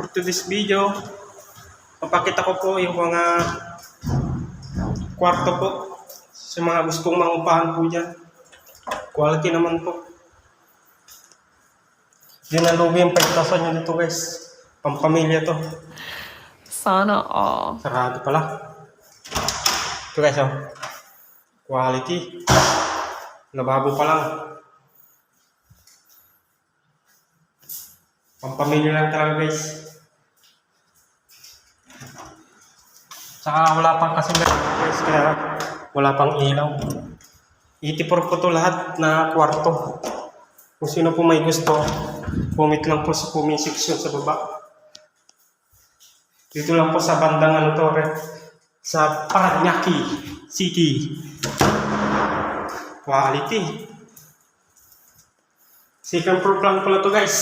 For today's video, papakita ko po yung mga kwarto po sa mga gustong mangupahan po dyan. Quality naman po. Di nalugi yung 5,000 nyo dito guys. Pampamilya to. Sana all. Sarado pala. Ito guys oh. Quality. Lababo pa lang. Pampamilya lang talaga guys. Saka wala pang kasi guys, kaya wala pang ilaw. 84 po to lahat na kwarto. Kung sino po may gusto, comment lang po sa comment section sa baba. Dito lang po sa bandang ano to, sa Parañaque City. Quality. Second floor lang pala to guys.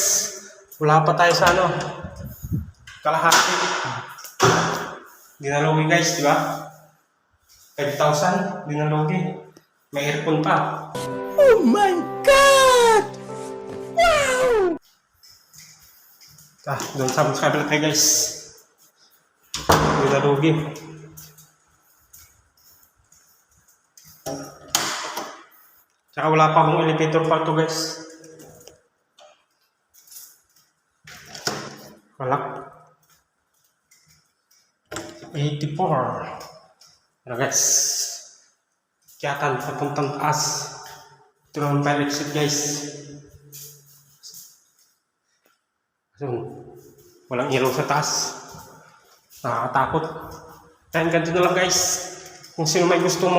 Wala pa tayo sa ano, kalahati. Dinalugi guys, di ba? 5,000, dinalugi. May aircon pa. Oh my God! Wow! Doon sa kabila tayo guys. Dinalugi. Tsaka wala pa akong elevator pa to guys. Wala. 84. Ano guys? Kiyatan papuntang taas. Ito naman fire exit guys. So, walang ilaw sa taas. Nakakatakot. Kaya ganito na lang guys. Kung sino may gusto mo